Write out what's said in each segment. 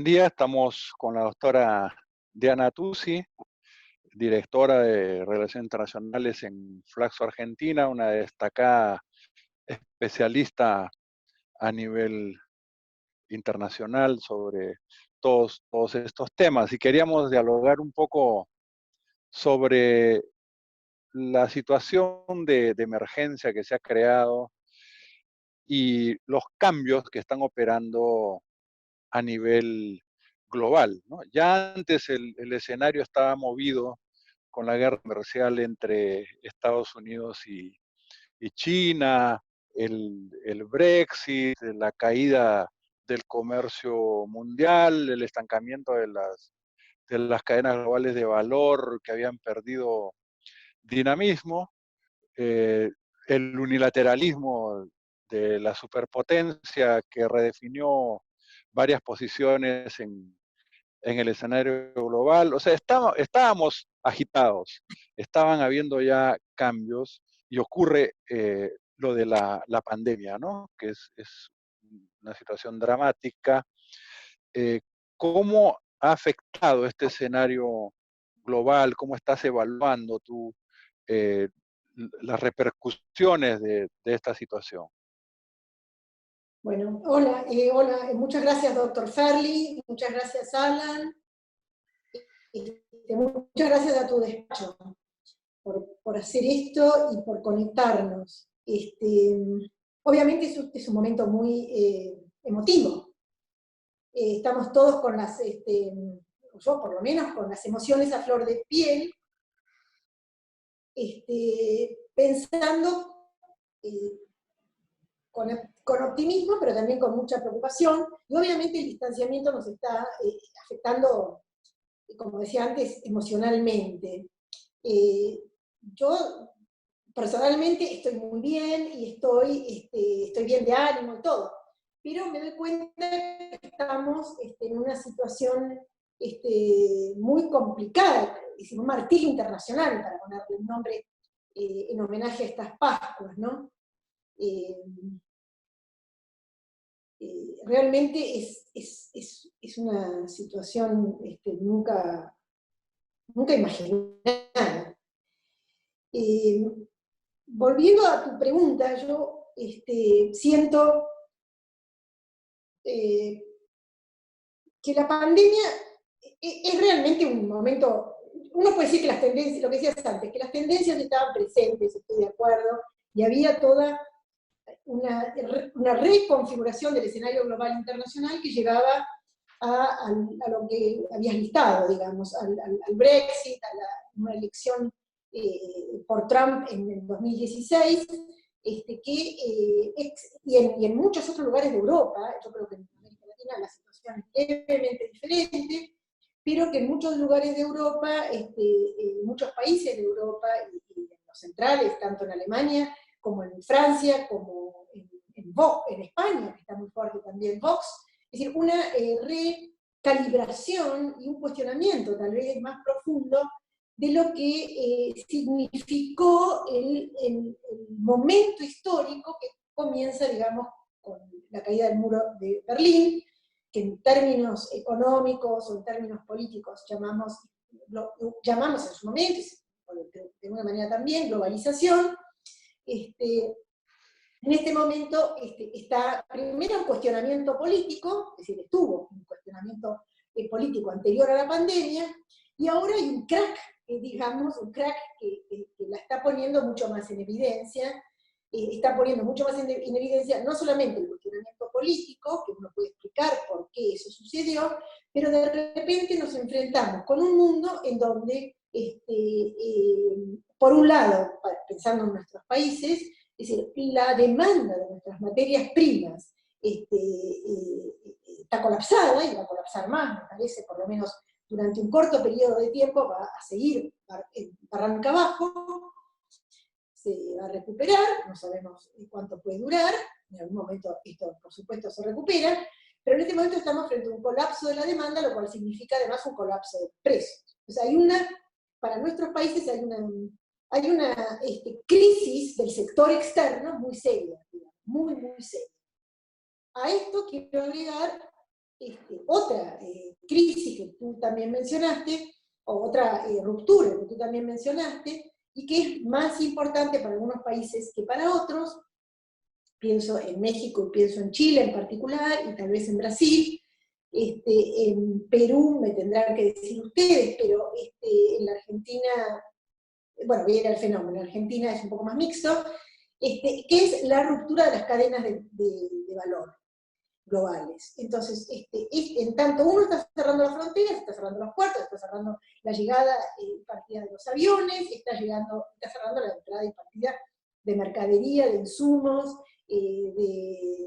día estamos con la doctora Diana Tusi, directora de Relaciones Internacionales en Flaxo Argentina, una destacada especialista a nivel internacional sobre todos estos temas. Y queríamos dialogar un poco sobre la situación de emergencia que se ha creado y los cambios que están operando a nivel global, ¿no? Ya antes el escenario estaba movido con la guerra comercial entre Estados Unidos y China, el Brexit, la caída del comercio mundial, el estancamiento de las cadenas globales de valor que habían perdido dinamismo, eh, el unilateralismo de la superpotencia que redefinió varias posiciones en el escenario global. O sea, estábamos agitados, estaban habiendo ya cambios y ocurre lo de la pandemia, ¿no? Que es una situación dramática. Eh, ¿Cómo ha afectado este escenario global? ¿Cómo estás evaluando tú eh, las repercusiones de esta situación? Bueno, hola, muchas gracias, doctor Farley, muchas gracias, Alan, muchas gracias a tu despacho por hacer esto y por conectarnos. Obviamente es un momento muy emotivo. Estamos todos con yo por lo menos, con las emociones a flor de piel, pensando con optimismo, pero también con mucha preocupación, y obviamente el distanciamiento nos está afectando, como decía antes, emocionalmente. Yo personalmente estoy muy bien y estoy bien de ánimo y todo, pero me doy cuenta que estamos en una situación muy complicada, es un martirio internacional, para ponerle un nombre en homenaje a estas Pascuas, ¿no? Realmente es una situación nunca imaginada. Volviendo a tu pregunta, yo siento que la pandemia es realmente un momento, uno puede decir que las tendencias, lo que decías antes, que las tendencias estaban presentes, estoy de acuerdo, y había toda una reconfiguración del escenario global internacional que llegaba a lo que habías listado, digamos, al Brexit, una elección por Trump en el 2016, y en muchos otros lugares de Europa. Yo creo que en América Latina la situación es levemente diferente, pero que en muchos lugares de Europa, muchos países de Europa, y en los centrales, tanto en Alemania como en Francia, como en España, que está muy fuerte también Vox, es decir, una recalibración y un cuestionamiento tal vez más profundo de lo que significó el momento histórico que comienza, digamos, con la caída del muro de Berlín, que en términos económicos o en términos políticos llamamos en su momento, de una manera también, globalización. En este momento está primero un cuestionamiento político, es decir, estuvo un cuestionamiento político anterior a la pandemia, y ahora hay un crack, digamos, un crack que la está poniendo mucho más en evidencia, está poniendo mucho más en evidencia no solamente el cuestionamiento político, que uno puede explicar por qué eso sucedió, pero de repente nos enfrentamos con un mundo en donde, por un lado, pensando en nuestros países, es decir, la demanda de nuestras materias primas está colapsada y va a colapsar más, me parece, por lo menos durante un corto periodo de tiempo, va a seguir barranca abajo, se va a recuperar, no sabemos cuánto puede durar, en algún momento esto por supuesto se recupera, pero en este momento estamos frente a un colapso de la demanda, lo cual significa además un colapso de precios. O sea, para nuestros países hay una crisis del sector externo muy seria, digamos, muy seria. A esto quiero agregar otra crisis que tú también mencionaste, o otra ruptura que tú también mencionaste, y que es más importante para algunos países que para otros. Pienso en México y pienso en Chile en particular, y tal vez en Brasil. En Perú me tendrán que decir ustedes, pero en la Argentina, bueno, viene el fenómeno, en Argentina es un poco más mixto, que es la ruptura de las cadenas de valor globales. Entonces, en tanto uno está cerrando las fronteras, está cerrando los puertos, está cerrando la llegada y partida de los aviones, está cerrando la entrada y partida de mercadería, de insumos, de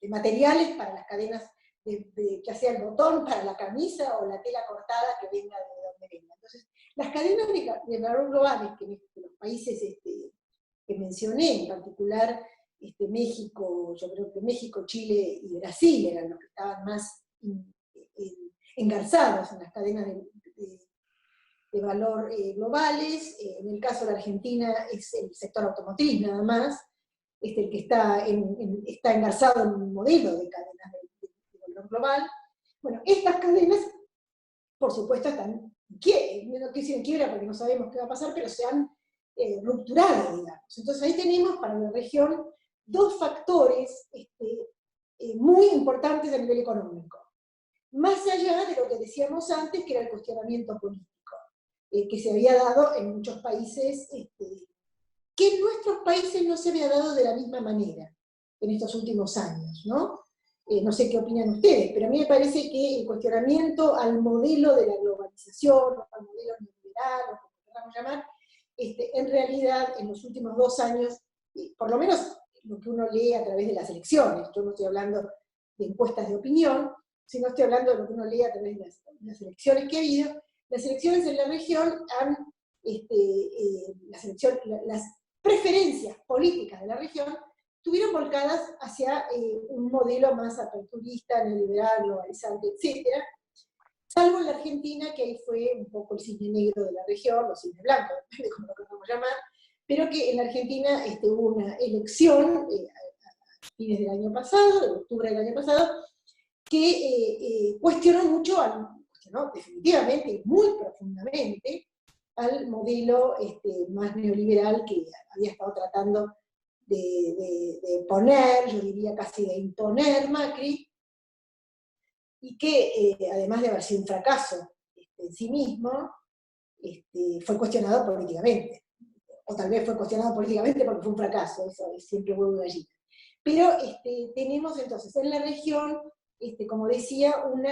materiales para las cadenas, ya sea el botón para la camisa o la tela cortada que venga de donde venga. Entonces, las cadenas de valor globales que los países que mencioné, en particular México, yo creo que México, Chile y Brasil eran los que estaban más engarzados en las cadenas de valor globales. En el caso de la Argentina es el sector automotriz nada más, el que está engarzado en un modelo de cadenas de valor global. Bueno, estas cadenas, por supuesto, están no quiero decir en quiebra porque no sabemos qué va a pasar, pero se han rupturado, digamos. Entonces ahí tenemos para la región dos factores muy importantes a nivel económico. Más allá de lo que decíamos antes, que era el cuestionamiento político, que se había dado en muchos países, que en nuestros países no se había dado de la misma manera en estos últimos años, ¿no? No sé qué opinan ustedes, pero a mí me parece que el cuestionamiento al modelo de la globalización, al modelo neoliberal, o como queramos llamar, en realidad en los últimos 2 años, por lo menos lo que uno lee a través de las elecciones, yo no estoy hablando de encuestas de opinión, sino estoy hablando de lo que uno lee a través de las elecciones que ha habido. Las elecciones en la región han, las preferencias políticas de la región estuvieron volcadas hacia un modelo más aperturista, neoliberal, globalizante, etc. Salvo en la Argentina, que ahí fue un poco el cisne negro de la región, o cisne blanco, depende de cómo lo queramos llamar, pero que en la Argentina hubo una elección a fines del año pasado, de octubre del año pasado, que cuestionó mucho, cuestionó definitivamente, muy profundamente, al modelo más neoliberal que había estado tratando de poner, yo diría casi de imponer Macri, y que además de haber sido un fracaso en sí mismo, fue cuestionado políticamente. O tal vez fue cuestionado políticamente porque fue un fracaso, eso es siempre huevo de gallina. Pero tenemos entonces en la región, como decía, un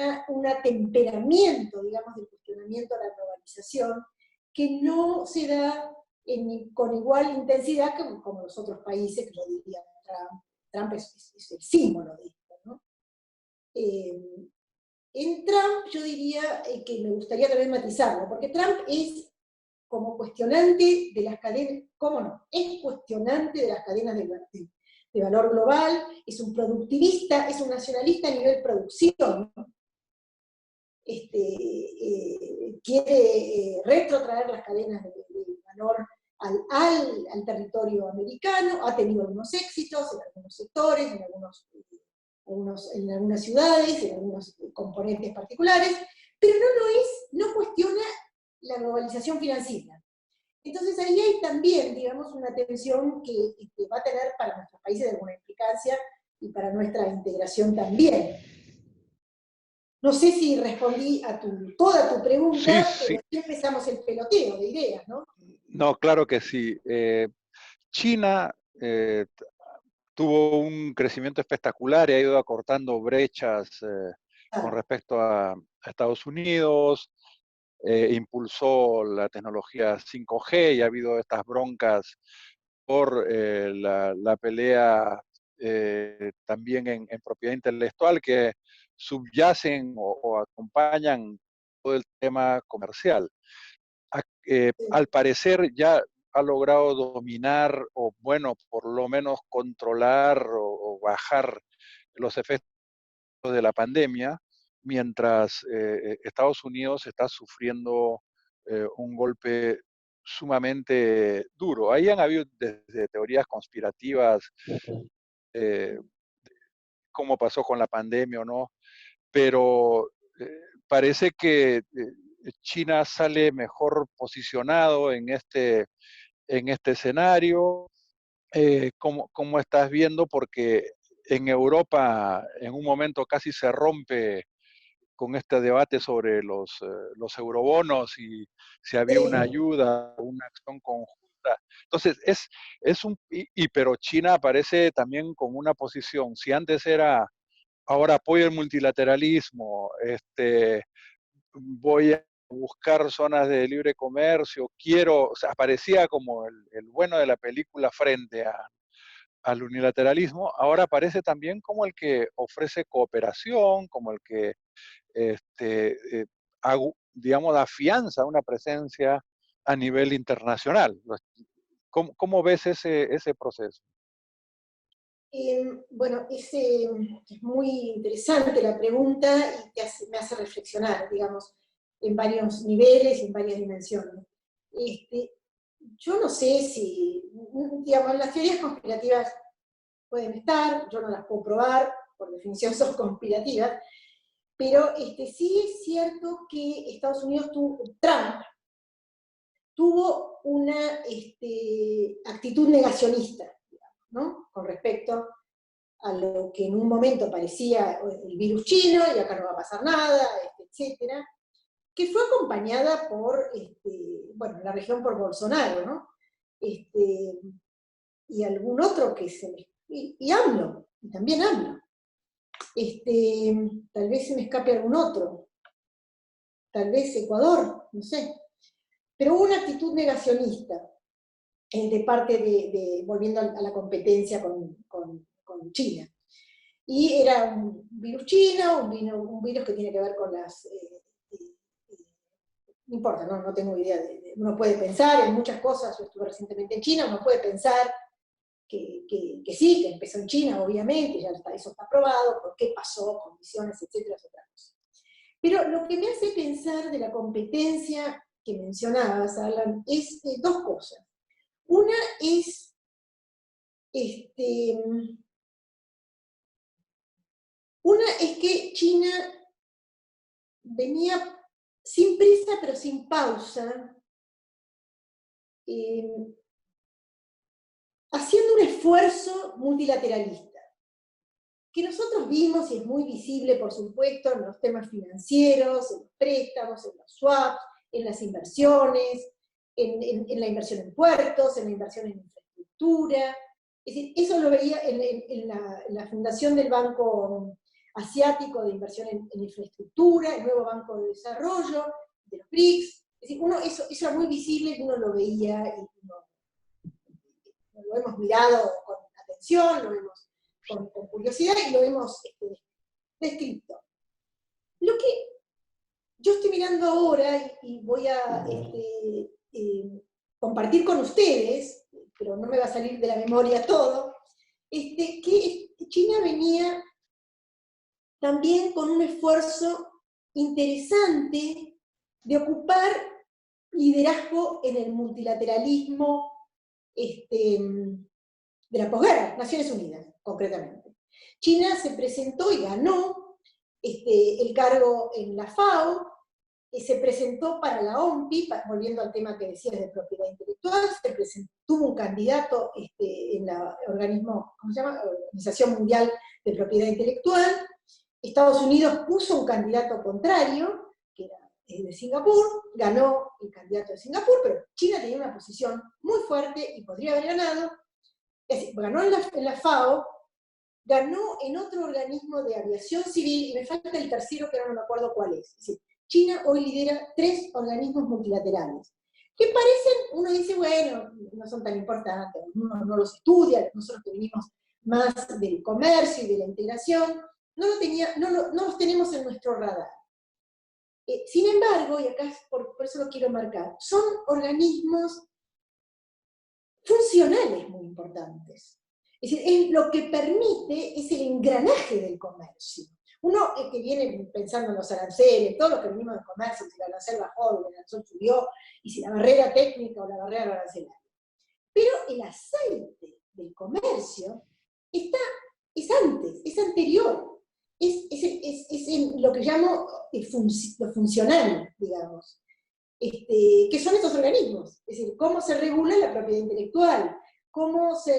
temperamento, digamos, del cuestionamiento a la globalización, que no se da con igual intensidad como los otros países, que yo diría Trump. Trump es el símbolo de esto, ¿no? En Trump yo diría que me gustaría también matizarlo, porque Trump es como cuestionante de las cadenas, ¿cómo no? Es cuestionante de las cadenas de valor global, es un productivista, es un nacionalista a nivel producción, quiere retrotraer las cadenas de valor al territorio americano, ha tenido algunos éxitos en algunos sectores, en algunas ciudades, en algunos componentes particulares, pero no cuestiona la globalización financiera. Entonces ahí hay también, digamos, una tensión que va a tener para nuestros países alguna implicancia y para nuestra integración también. No sé si respondí a toda tu pregunta, Sí, pero sí. aquí empezamos el peloteo de ideas, ¿no? No, claro que sí. China tuvo un crecimiento espectacular y ha ido acortando brechas con respecto a Estados Unidos, impulsó la tecnología 5G y ha habido estas broncas por la pelea también en propiedad intelectual que subyacen o acompañan todo el tema comercial. Al parecer ya ha logrado dominar o, bueno, por lo menos controlar o bajar los efectos de la pandemia, mientras Estados Unidos está sufriendo un golpe sumamente duro. Ahí han habido desde teorías conspirativas eh, cómo pasó con la pandemia o no, pero parece que China sale mejor posicionado en este escenario. ¿Cómo estás viendo? Porque en Europa en un momento casi se rompe con este debate sobre los eurobonos y si había una Sí. ayuda, una acción conjunta. Entonces, pero China aparece también con una posición, si antes era, ahora apoyo el multilateralismo, voy a buscar zonas de libre comercio, o sea, aparecía como el bueno de la película frente al unilateralismo, ahora aparece también como el que ofrece cooperación, como el que este, digamos, afianza una presencia a nivel internacional. ¿Cómo ves ese proceso? Bueno, es muy interesante la pregunta y me hace reflexionar, digamos, en varios niveles y en varias dimensiones. Este, yo no sé si, digamos, las teorías conspirativas pueden estar, yo no las puedo probar, por definición son conspirativas, pero sí es cierto que Estados Unidos Trump tuvo una actitud negacionista, digamos, ¿no? Con respecto a lo que en un momento parecía el virus chino, y acá no va a pasar nada, etcétera, que fue acompañada por, bueno, la región por Bolsonaro, ¿no? Y algún otro que y AMLO, y también AMLO. Tal vez se me escape algún otro, tal vez Ecuador, no sé. Pero hubo una actitud negacionista de parte volviendo a la competencia con China. Y era un virus chino, un virus que tiene que ver con no importa, no tengo idea, uno puede pensar en muchas cosas, yo estuve recientemente en China, uno puede pensar que sí, que empezó en China, obviamente, eso está probado, por qué pasó, condiciones, etcétera, es otra cosa. Pero lo que me hace pensar de la competencia que mencionabas, Alan, es dos cosas. Una es este, que China venía sin prisa pero sin pausa, haciendo un esfuerzo multilateralista, que nosotros vimos y es muy visible, por supuesto, en los temas financieros, en los préstamos, en los swaps, en las inversiones, en la inversión en puertos, en la inversión en infraestructura. Es decir, eso lo veía en la fundación del Banco Asiático de Inversión en Infraestructura, el nuevo Banco de Desarrollo, de los BRICS. Es decir, eso era muy visible y uno lo veía y lo hemos mirado con atención, lo vemos con curiosidad y lo hemos descrito. Lo que yo estoy mirando ahora y voy a compartir con ustedes, pero no me va a salir de la memoria todo, que China venía también con un esfuerzo interesante de ocupar liderazgo en el multilateralismo de la posguerra, Naciones Unidas, concretamente. China se presentó y ganó el cargo en la FAO, se presentó para la OMPI, volviendo al tema que decías de propiedad intelectual, tuvo un candidato en el organismo, ¿cómo se llama? Organización Mundial de Propiedad Intelectual. Estados Unidos puso un candidato contrario, que era de Singapur, ganó el candidato de Singapur, pero China tenía una posición muy fuerte y podría haber ganado. Es decir, ganó en la FAO, ganó en otro organismo de aviación civil, y me falta el tercero que ahora no me acuerdo cuál es. Es decir, China hoy lidera 3 organismos multilaterales, que parecen, uno dice, bueno, no son tan importantes, uno no los estudia, nosotros que venimos más del comercio y de la integración, no los tenemos en nuestro radar. Sin embargo, y acá por eso lo quiero marcar, son organismos funcionales muy importantes. Es decir, lo que permite es el engranaje del comercio. Uno que viene pensando en los aranceles, todos los que venimos de comercio, si el arancel bajó, el arancel subió, y si la barrera técnica o la barrera arancelaria. Pero el aceite del comercio está es antes, es anterior, es en lo que llamo lo funcional, digamos, que son estos organismos, es decir, cómo se regula la propiedad intelectual, cómo se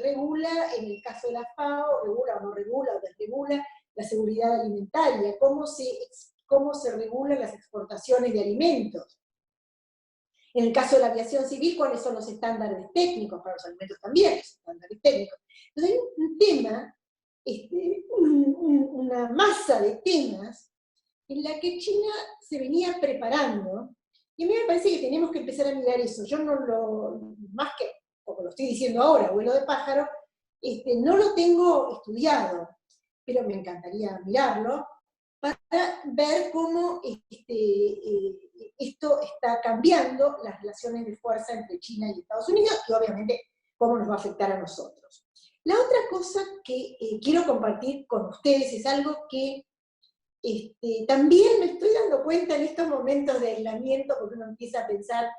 regula, en el caso de la FAO, regula o no regula o desregula la seguridad alimentaria, cómo se regulan las exportaciones de alimentos. En el caso de la aviación civil, ¿cuáles son los estándares técnicos? Para los alimentos también, los estándares técnicos. Entonces hay un tema, una masa de temas en la que China se venía preparando, y a mí me parece que tenemos que empezar a mirar eso. Yo no lo, más que, como lo estoy diciendo ahora, vuelo de pájaro, no lo tengo estudiado, pero me encantaría mirarlo, para ver cómo esto está cambiando las relaciones de fuerza entre China y Estados Unidos, y obviamente cómo nos va a afectar a nosotros. La otra cosa que quiero compartir con ustedes es algo que también me estoy dando cuenta en estos momentos de aislamiento, porque uno empieza a pensar,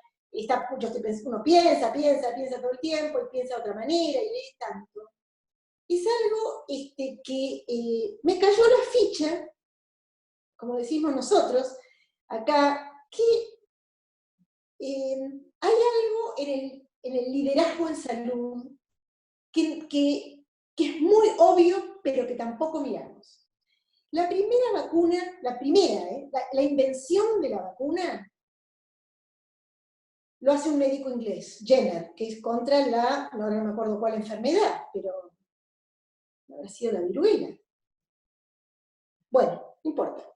uno piensa todo el tiempo, y piensa de otra manera, y lee tanto. Es algo que me cayó la ficha, como decimos nosotros, acá, que hay algo en el liderazgo en salud que es muy obvio, pero que tampoco miramos. La primera vacuna, la invención de la vacuna, lo hace un médico inglés, Jenner, que es contra no me acuerdo cuál enfermedad, pero no habrá sido la viruela. Bueno, no importa.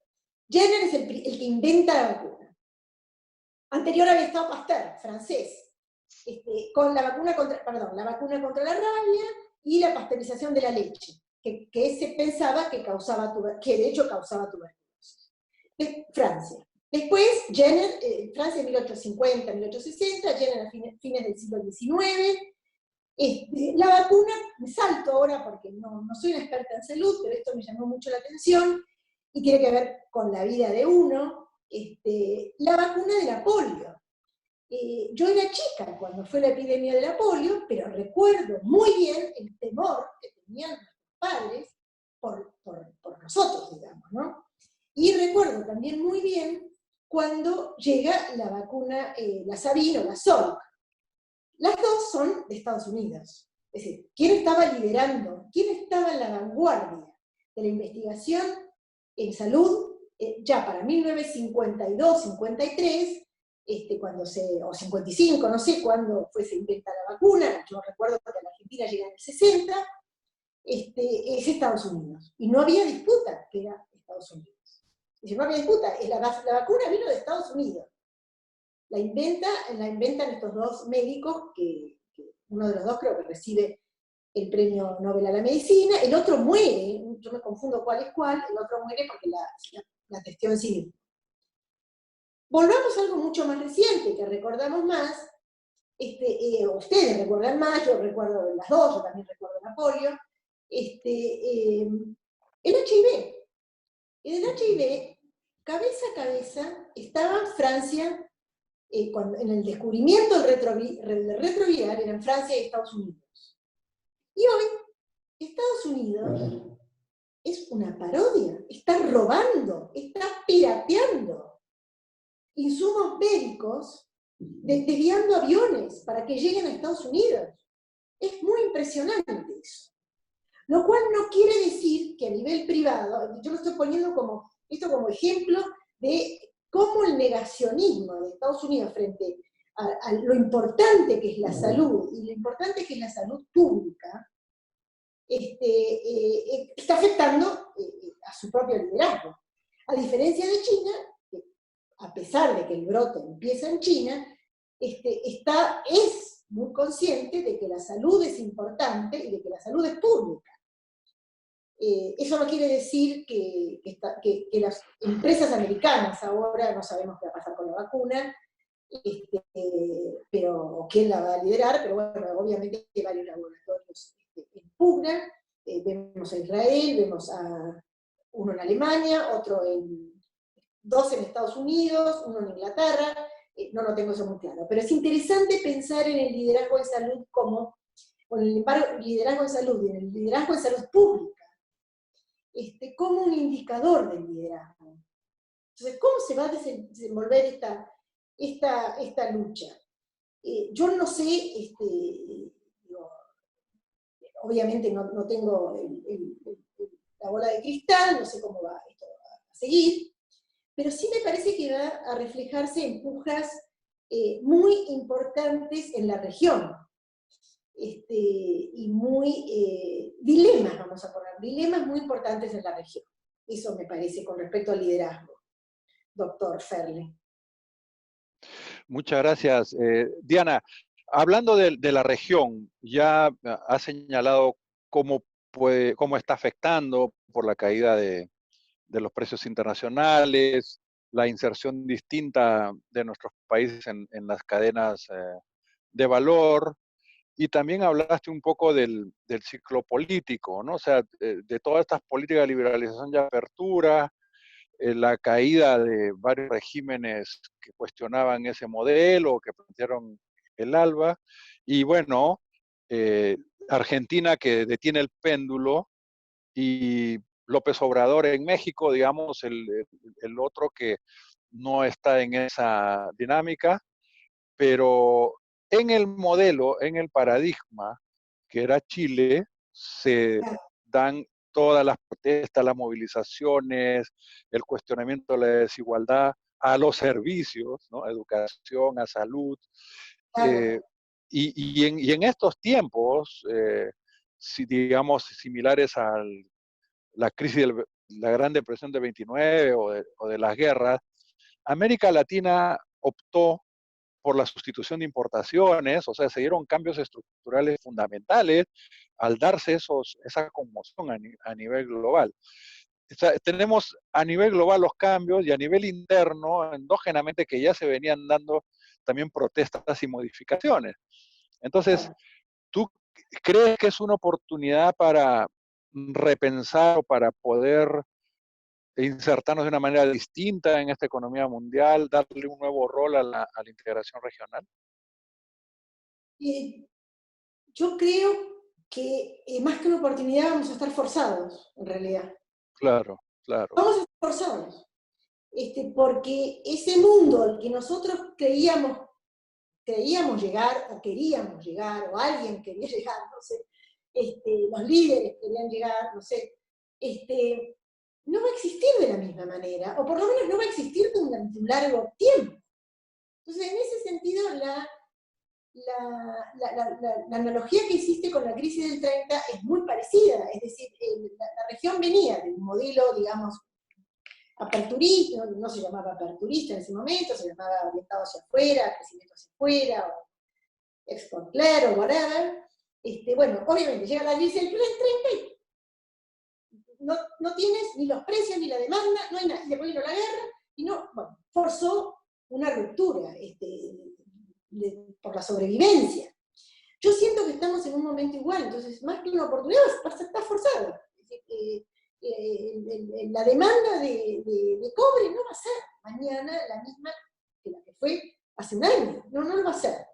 Jenner es el que inventa la vacuna. Anterior había estado Pasteur, francés, con la vacuna contra la rabia y la pasteurización de la leche, que se pensaba que de hecho causaba tuberculosis. Francia. Después, Jenner, Francia en 1850, 1860, Jenner a fines del siglo XIX. La vacuna, me salto ahora porque no soy una experta en salud, pero esto me llamó mucho la atención, y tiene que ver con la vida de uno, la vacuna de la polio. Yo era chica cuando fue la epidemia de la polio, pero recuerdo muy bien el temor que tenían nuestros padres por nosotros, digamos, ¿no? Y recuerdo también muy bien cuando llega la vacuna, la Sabin o la Salk. Las dos son de Estados Unidos. Es decir, ¿quién estaba liderando? ¿Quién estaba en la vanguardia de la investigación en salud? Ya para 1952, 53, o 55, no sé cuándo se inventa la vacuna, yo recuerdo que a la Argentina llega en el 60, es Estados Unidos. Y no había disputa que era Estados Unidos. Es decir, no había disputa, la vacuna vino de Estados Unidos. La inventan estos dos médicos, que uno de los dos creo que recibe el premio Nobel a la medicina, el otro muere, yo me confundo cuál es cuál, el otro muere porque la testió en sí mismo. Volvamos a algo mucho más reciente, que recordamos más, ustedes recuerdan más, yo recuerdo las dos, yo también recuerdo la polio, el HIV. En el HIV, cabeza a cabeza, estaba Francia, en el descubrimiento del retroviral, eran Francia y Estados Unidos. Y hoy, Estados Unidos es una parodia, está robando, está pirateando insumos médicos, desviando aviones para que lleguen a Estados Unidos. Es muy impresionante eso. Lo cual no quiere decir que a nivel privado, yo lo estoy poniendo como ejemplo de cómo el negacionismo de Estados Unidos frente a lo importante que es la salud, y lo importante que es la salud pública, está afectando a su propio liderazgo. A diferencia de China, que a pesar de que el brote empieza en China, es muy consciente de que la salud es importante y de que la salud es pública. Eso no quiere decir que las empresas americanas ahora, no sabemos qué va a pasar con la vacuna, pero quién la va a liderar, pero bueno, obviamente hay varios laboratorios en pugna, vemos a Israel, vemos a uno en Alemania, dos en Estados Unidos, uno en Inglaterra, no lo tengo eso muy claro, pero es interesante pensar en el liderazgo de salud como con el liderazgo en salud y en el liderazgo en salud pública, como un indicador del liderazgo. Entonces, ¿cómo se va a desenvolver esta lucha? Yo no sé, digo, obviamente no tengo la bola de cristal, no sé cómo va esto a seguir, pero sí me parece que va a reflejarse en pujas muy importantes en la región, y dilemas, vamos a poner, dilemas muy importantes en la región. Eso me parece con respecto al liderazgo, doctor Ferle. Muchas gracias. Diana, hablando de la región, ya ha señalado cómo está afectando por la caída de los precios internacionales, la inserción distinta de nuestros países en las cadenas de valor, y también hablaste un poco del ciclo político, ¿no? O sea, de todas estas políticas de liberalización y apertura, la caída de varios regímenes que cuestionaban ese modelo, que plantearon el ALBA, y bueno, Argentina que detiene el péndulo, y López Obrador en México, digamos, el otro que no está en esa dinámica, pero en el modelo, en el paradigma que era Chile, se dan todas las protestas, las movilizaciones, el cuestionamiento de la desigualdad a los servicios, ¿no? A educación, a salud. Eh, y en estos tiempos, si, digamos, similares a la crisis de la Gran Depresión de 29 o de las guerras, América Latina optó por la sustitución de importaciones, o sea, se dieron cambios estructurales fundamentales al darse esa conmoción a nivel global. O sea, tenemos a nivel global los cambios y a nivel interno, endógenamente, que ya se venían dando también protestas y modificaciones. Entonces, ¿tú crees que es una oportunidad para repensar o para poder insertarnos de una manera distinta en esta economía mundial, darle un nuevo rol a la integración regional? Yo creo que más que una oportunidad vamos a estar forzados, en realidad. Claro, claro. Vamos a estar forzados, porque ese mundo al que nosotros creíamos llegar, o queríamos llegar, o alguien quería llegar, no sé, los líderes querían llegar, no sé, no va a existir de la misma manera, o por lo menos no va a existir durante un largo tiempo. Entonces, en ese sentido, la analogía que hiciste con la crisis del 30 es muy parecida, es decir, la región venía de un modelo, digamos, aperturista, no se llamaba aperturista en ese momento, se llamaba orientado hacia afuera, crecimiento hacia afuera, o export claro, whatever. Bueno, obviamente llega la crisis del 30 y no tienes ni los precios ni la demanda, no hay nada, y después vino la guerra, y bueno, forzó una ruptura por la sobrevivencia. Yo siento que estamos en un momento igual, entonces más que una oportunidad, está forzada. La demanda de cobre no va a ser mañana la misma que la que fue hace un año, no lo va a ser.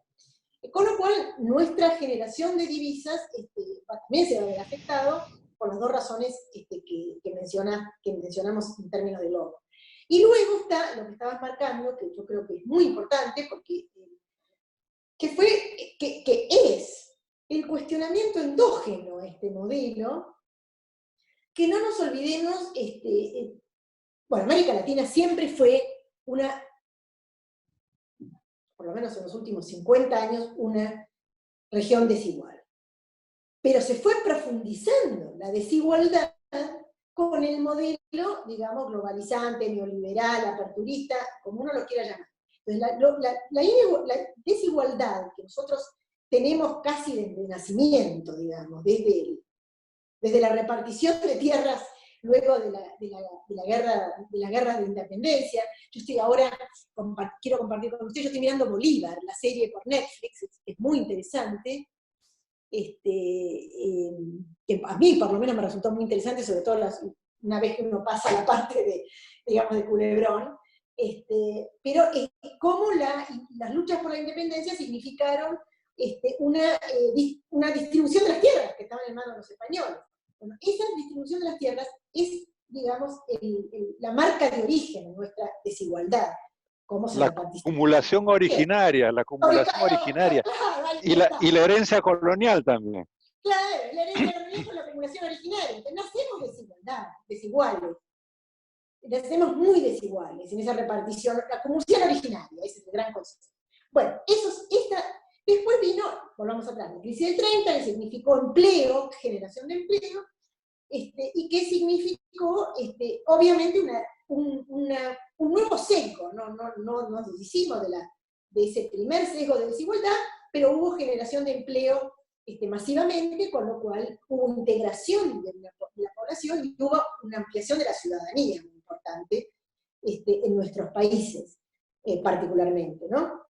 Con lo cual, nuestra generación de divisas también se va a ver afectado por las dos razones que mencionamos en términos de oro. Y luego está lo que estabas marcando, que yo creo que es muy importante, porque que es el cuestionamiento endógeno a este modelo, que no nos olvidemos, bueno, América Latina siempre fue por lo menos en los últimos 50 años, una región desigual. Pero se fue profundizando la desigualdad con el modelo, digamos, globalizante, neoliberal, aperturista, como uno lo quiera llamar. Entonces, la desigualdad que nosotros tenemos casi desde nacimiento, digamos, desde la repartición de tierras luego de la guerra de independencia. Yo estoy ahora, quiero compartir con ustedes, yo estoy mirando Bolívar, la serie por Netflix, es muy interesante, que a mí por lo menos me resultó muy interesante, sobre todo una vez que uno pasa la parte digamos, de Culebrón, pero cómo las luchas por la independencia significaron una distribución de las tierras que estaban en manos de los españoles. Bueno, esa distribución de las tierras es, digamos, la marca de origen de nuestra desigualdad. Cómo se La repartió. acumulación originaria, la acumulación originaria. Claro, ahí Y está. la herencia colonial también. Claro, la herencia colonial con la acumulación originaria. Entonces, no hacemos desigualdad, desiguales. Nacemos muy desiguales en esa repartición, la acumulación originaria, ese es el gran concepto. Bueno, después vino, volvamos atrás, la crisis del 30, que significó empleo, generación de empleo, y que significó, obviamente, un nuevo sesgo, no nos deshicimos de ese primer sesgo de desigualdad, pero hubo generación de empleo masivamente, con lo cual hubo integración de la población y hubo una ampliación de la ciudadanía muy importante en nuestros países, particularmente, ¿no?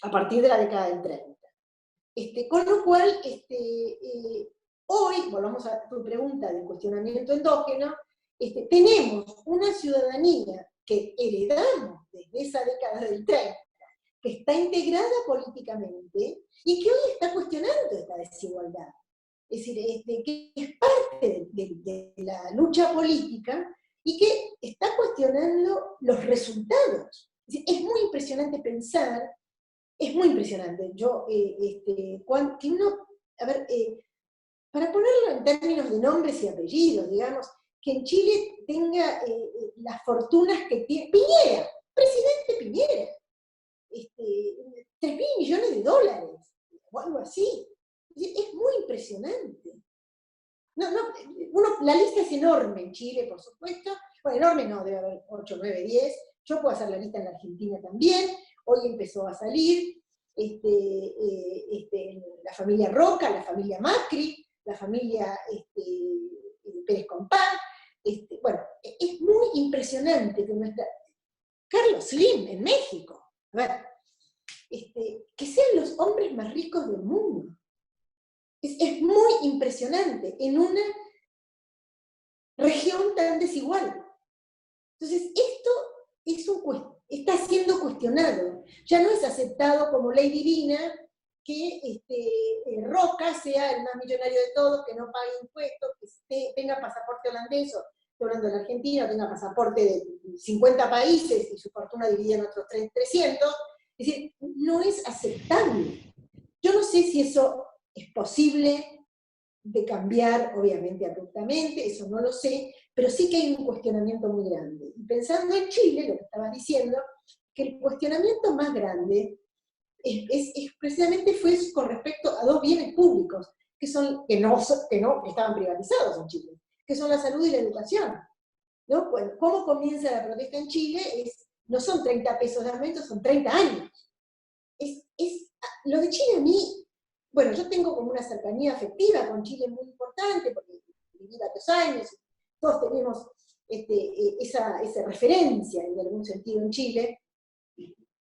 A partir de la década del 30. Con lo cual, hoy, volvamos a tu pregunta del cuestionamiento endógeno, tenemos una ciudadanía que heredamos desde esa década del 30, que está integrada políticamente y que hoy está cuestionando esta desigualdad. Es decir, que es parte de la lucha política y que está cuestionando los resultados. Es muy impresionante pensar, es muy impresionante. Que uno, a ver, para ponerlo en términos de nombres y apellidos, digamos, que en Chile tenga las fortunas que tiene Piñera, presidente Piñera, 3.000 millones de dólares, o algo así. Es muy impresionante. La lista es enorme en Chile, por supuesto. Bueno, enorme no, debe haber 8, 9, 10. Yo puedo hacer la lista en la Argentina también. Hoy empezó a salir la familia Roca, la familia Macri, la familia Pérez Compán. Bueno, es muy impresionante que nuestra... Carlos Slim, en México. A ver, que sean los hombres más ricos del mundo. Es muy impresionante en una región tan desigual. Entonces, esto está siendo cuestionado. Ya no es aceptado como ley divina que Roca sea el más millonario de todos, que no pague impuestos, que tenga pasaporte holandés, o estoy hablando de la Argentina, tenga pasaporte de 50 países y su fortuna dividida en otros 300. Es decir, no es aceptable. Yo no sé si eso es posible de cambiar, obviamente, abruptamente, eso no lo sé, pero sí que hay un cuestionamiento muy grande. Y pensando en Chile, lo que estabas diciendo, que el cuestionamiento más grande precisamente fue con respecto a dos bienes públicos, que estaban privatizados en Chile, que son la salud y la educación. ¿No? Bueno, ¿cómo comienza la protesta en Chile? No son 30 pesos de aumento, son 30 años. Lo de Chile a mí, bueno, yo tengo como una cercanía afectiva con Chile muy importante, porque viví varios años, todos tenemos esa referencia en algún sentido en Chile.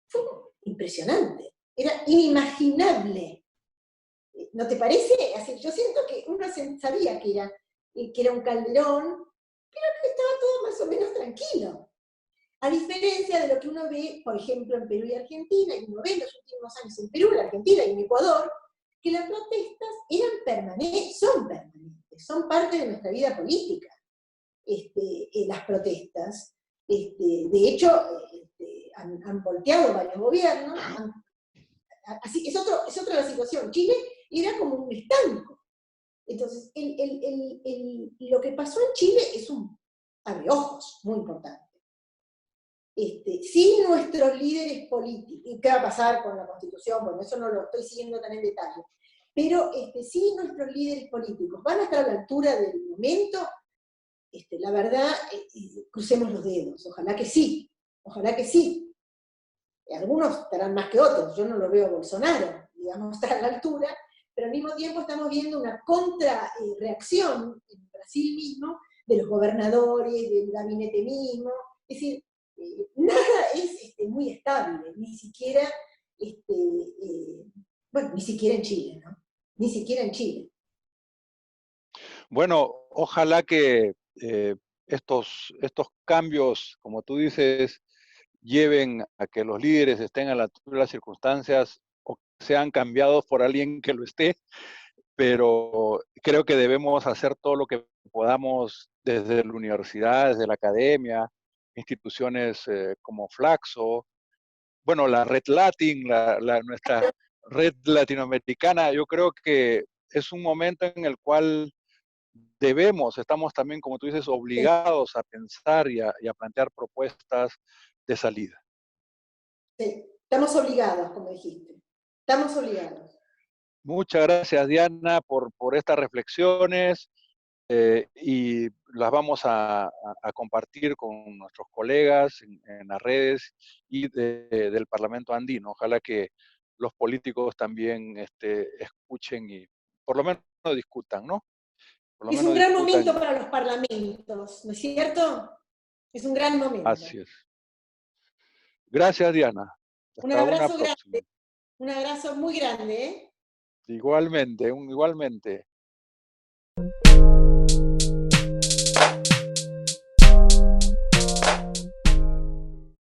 Fue impresionante, era inimaginable. ¿No te parece? Así, yo siento que uno sabía que era un calderón, pero que estaba todo más o menos tranquilo. A diferencia de lo que uno ve, por ejemplo, en Perú y Argentina, y uno ve en los últimos años en Perú, en Argentina y en Ecuador, que las protestas son permanentes, son parte de nuestra vida política, las protestas. De hecho, han volteado varios gobiernos. Así, es otra la situación. Chile era como un estanco. Entonces, lo que pasó en Chile es un abreojos muy importante. Sin nuestros líderes políticos, y qué va a pasar con la Constitución, bueno, eso no lo estoy siguiendo tan en detalle, pero si nuestros líderes políticos van a estar a la altura del momento, la verdad, crucemos los dedos, ojalá que sí, ojalá que sí. Algunos estarán más que otros, yo no lo veo a Bolsonaro, digamos, estar a la altura, pero al mismo tiempo estamos viendo una contrarreacción en Brasil mismo, de los gobernadores, del gabinete mismo, es decir, nada es muy estable, ni siquiera, ni siquiera en Chile, ¿no? Ni siquiera en Chile. Bueno, ojalá que estos cambios, como tú dices, lleven a que los líderes estén a la altura de las circunstancias o que sean cambiados por alguien que lo esté, pero creo que debemos hacer todo lo que podamos desde la universidad, desde la academia, instituciones como Flaxo, bueno, la Red Latin, nuestra red latinoamericana. Yo creo que es un momento en el cual estamos también, como tú dices, Sí, obligados a pensar y a plantear propuestas de salida. sí. Estamos obligados, como dijiste. Estamos obligados. Muchas gracias, Diana, por estas reflexiones y las vamos a compartir con nuestros colegas en las redes y del Parlamento andino. Ojalá que los políticos también escuchen y por lo menos discutan, ¿no? Por lo Es un menos gran discutan. momento para los parlamentos, ¿no es cierto? Es un gran momento. Así es. Gracias, Diana. Un Hasta una abrazo próxima. grande, un abrazo muy grande, ¿eh? Igualmente, igualmente.